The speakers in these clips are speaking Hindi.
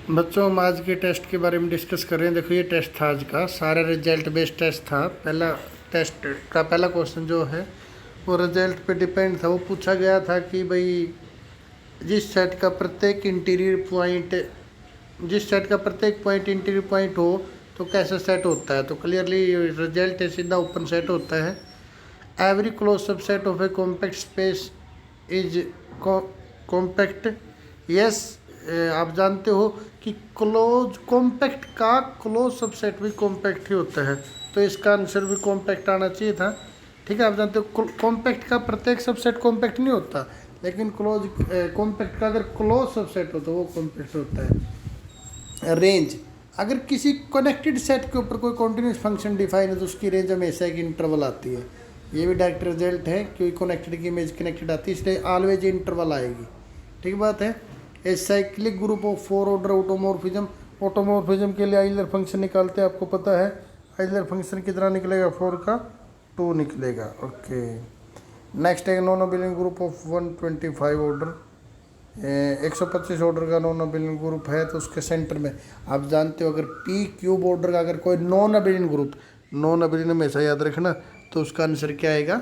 बच्चों हम आज के टेस्ट के बारे में डिस्कस कर रहे हैं। देखो ये टेस्ट था आज का, सारा रिजल्ट बेस्ड टेस्ट था। पहला टेस्ट का पहला क्वेश्चन जो है वो रिजल्ट पे डिपेंड था। वो पूछा गया था कि भाई जिस सेट का प्रत्येक पॉइंट इंटीरियर पॉइंट हो तो कैसा सेट होता है। तो क्लियरली रिजल्ट है सीधा ओपन सेट होता है। Every close subset of A compact space is compact. Yes, आप जानते हो कि क्लोज कॉम्पैक्ट का क्लोज सबसेट भी कॉम्पैक्ट ही होता है, तो इसका आंसर भी कॉम्पैक्ट आना चाहिए था। ठीक है, आप जानते हो कॉम्पैक्ट का प्रत्येक सबसेट कॉम्पैक्ट नहीं होता, लेकिन क्लोज कॉम्पैक्ट का अगर क्लोज सबसेट हो तो वो कॉम्पैक्ट होता है। रेंज, अगर किसी कनेक्टेड सेट के ऊपर कोई कॉन्टिन्यूस फंक्शन डिफाइन है तो उसकी रेंज हमेशा एक इंटरवल आती है। ये भी डायरेक्ट रिजल्ट है, क्योंकि कनेक्टेड की इमेज कनेक्टेड आती है इसलिए ऑलवेज इंटरवल आएगी। ठीक बात है। A cyclic group of 4 order automorphism के लिए आइलर फंक्शन निकालते हैं, आपको पता है आइलर फंक्शन कितना निकलेगा, 4 का 2 निकलेगा। ओके, नेक्स्ट है non abelian group of 125 order, 125 order का नॉन अबेलियन ग्रुप है, तो उसके सेंटर में आप जानते हो अगर पी क्यूब ऑर्डर का अगर कोई नॉन अबेलियन हमेशा याद रखना, तो उसका आंसर क्या आएगा,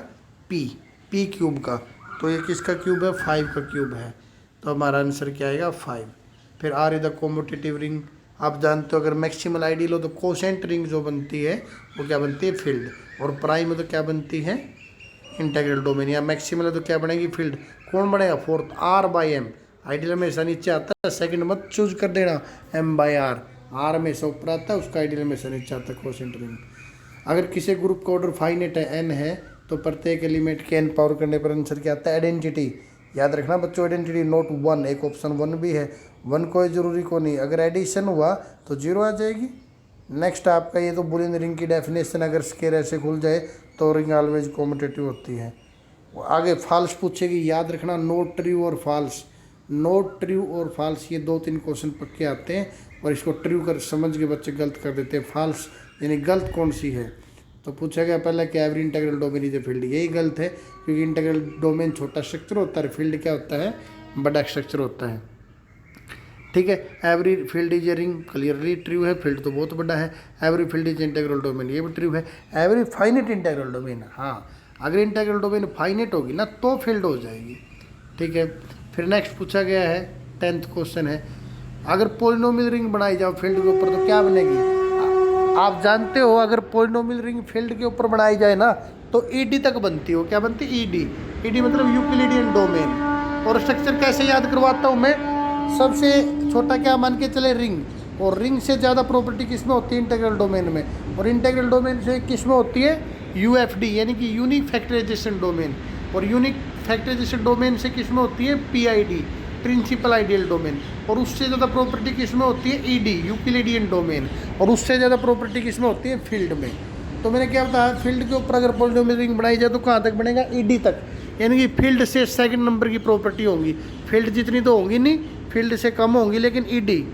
पी क्यूब का। तो ये किसका क्यूब है, 5 का क्यूब है, तो हमारा आंसर क्या आएगा 5। फिर R is the commutative ring, आप जानते हो अगर मैक्सिमल आइडियल हो तो कोसेंट रिंग जो बनती है वो क्या बनती है, फील्ड, और प्राइम है तो क्या बनती है, इंटीग्रल डोमेन। या मैक्सिमल है तो क्या बनेगी, फील्ड। कौन बनेगा, fourth, R by M. Ideal हमेशा नीचे आता है, सेकंड मत चूज कर देना, एम बाई आर हमेशा ऊपर आता है, उसका आइडियल हमेशा नीचे आता है, कोसेंट रिंग। अगर किसी ग्रुप का ऑर्डर फाइनाइट है, एन है, तो प्रत्येक एलिमेंट के एन पावर करने पर आंसर क्या आता है, आइडेंटिटी। याद रखना बच्चों, आइडेंटिटी नोट 1, एक ऑप्शन 1 भी है, 1 कोई ज़रूरी को नहीं, अगर एडिशन हुआ तो 0 आ जाएगी। नेक्स्ट आपका ये तो बुलियन रिंग की डेफिनेशन, अगर स्केयर ऐसे खुल जाए तो रिंग ऑलवेज कॉम्यूटेटिव होती है। आगे फॉल्स पूछेगी, याद रखना नोट ट्रू और फॉल्स, ये 2-3 क्वेश्चन पक्के आते हैं, और इसको ट्रू कर समझ के बच्चे गलत कर देते हैं। फॉल्स यानी गलत कौन सी है, तो पूछा गया पहले कि every integral domain is a field, यही गलत है, क्योंकि इंटीग्रल डोमेन छोटा स्ट्रक्चर होता है, फील्ड क्या होता है, बड़ा स्ट्रक्चर होता है। ठीक है, every field is a ring, clearly true है, फील्ड तो बहुत बड़ा है। Every field is integral domain, ये भी ट्रू है। एवरी फाइनेट इंटीग्रल डोमेन, हाँ अगर इंटीग्रल डोमेन फाइनेट होगी ना तो फील्ड हो जाएगी। ठीक है, फिर नेक्स्ट पूछा गया है 10th क्वेश्चन है, अगर पॉलिनोमियल रिंग बनाई जाओ फील्ड के ऊपर तो क्या बनेगी। आप जानते हो अगर पॉलिनोमियल रिंग फील्ड के ऊपर बनाई जाए ना तो ईडी तक बनती हो, क्या बनती है, ईडी मतलब यूक्लिडियन डोमेन। और स्ट्रक्चर कैसे याद करवाता हूँ मैं, सबसे छोटा क्या मान के चले, रिंग, और रिंग से ज़्यादा प्रॉपर्टी किस में होती है, इंटीग्रल डोमेन में, और इंटीग्रल डोमेन से किस में होती है, यूएफडी यानी कि यूनिक फैक्टराइजेशन डोमेन, और यूनिक फैक्टराइजेशन डोमेन से किस में होती है, पीआईडी प्रिंसिपल आइडियल डोमेन, और उससे ज़्यादा प्रॉपर्टी किस में होती है, ईडी यूक्लिडियन डोमेन, और उससे ज़्यादा प्रॉपर्टी किस में होती है, फील्ड में। तो मैंने क्या बताया, फील्ड के ऊपर अगर पॉलिनोमियल रिंग बनाई जाए तो कहाँ तक बनेगा, ईडी तक, यानी कि फील्ड से सेकंड नंबर की प्रॉपर्टी होंगी। फील्ड जितनी तो होंगी नहीं, फील्ड से कम होंगी, लेकिन ईडी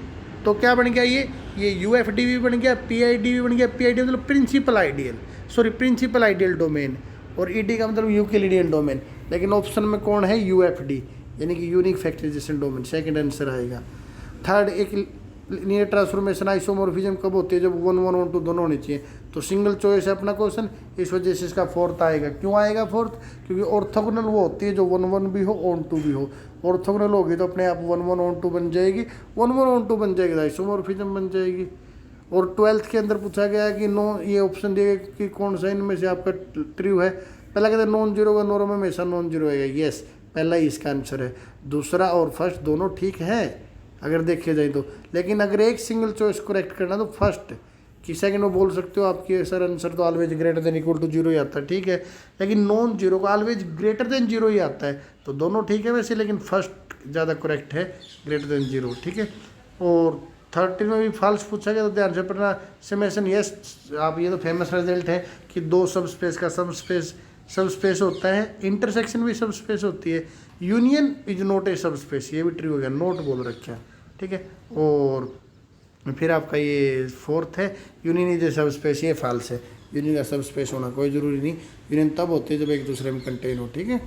तो क्या बन गया, ये यूएफडी भी बन गया, पीआईडी भी बन गया। पीआईडी मतलब प्रिंसिपल आइडियल डोमेन, और ईडी का मतलब यूक्लिडियन डोमेन। लेकिन ऑप्शन में कौन है, यूएफडी यानी कि unique factorisation domain, second answer आएगा। थर्ड, एक लीनियर ट्रांसफॉर्मेशन आइसोमॉर्फिज्म कब होती है, जब 1 1 1 2 दोनों होनी चाहिए, तो सिंगल चॉइस है अपना क्वेश्चन, इस वजह से इसका 4th आएगा। क्यों आएगा 4th, क्योंकि ऑर्थोगोनल वो होती है जो 1 1 भी हो, ऑन 2 भी हो। ऑर्थोगोनल होगी तो अपने आप 1 1 ऑन 2 बन जाएगी, 1 1 ऑन 2 बन जाएगी तो आइसोमॉर्फिज्म बन जाएगी। और 12th के अंदर पूछा गया है कि ये ऑप्शन दिए कि कौन सा इनमें से आपका ट्रू है। पहला कहते हैं नॉन जीरो का नॉर्म हमेशा नॉन जीरो आएगा, यस पहला ही इसका आंसर है। दूसरा और फर्स्ट दोनों ठीक है अगर देखे जाए तो, लेकिन अगर एक सिंगल चॉइस करेक्ट करना तो फर्स्ट, कि सेकंड में बोल सकते हो आपकी सर आंसर तो always greater than equal to 0 ही आता है, ठीक है, लेकिन नॉन जीरो का ऑलवेज ग्रेटर देन 0 ही आता है, तो दोनों ठीक है वैसे, लेकिन फर्स्ट ज़्यादा करेक्ट है, ग्रेटर देन 0। ठीक है, और 13 में भी फॉल्स पूछा गया तो ध्यान से पढ़ना। समेशन, यस आप, ये तो फेमस रिजल्ट है कि 2 सब स्पेस का सब स्पेस होता है, इंटरसेक्शन भी सब स्पेस होती है, यूनियन इज नॉट ए सब स्पेस, ये भी ट्रू हो गया, नोट बोल रखा है। ठीक है, और फिर आपका ये 4th है, यूनियन इज ए सब स्पेस, ये फॉल्स है, यूनियन का सब स्पेस होना कोई ज़रूरी नहीं, यूनियन तब होती है जब एक दूसरे में कंटेन हो। ठीक है।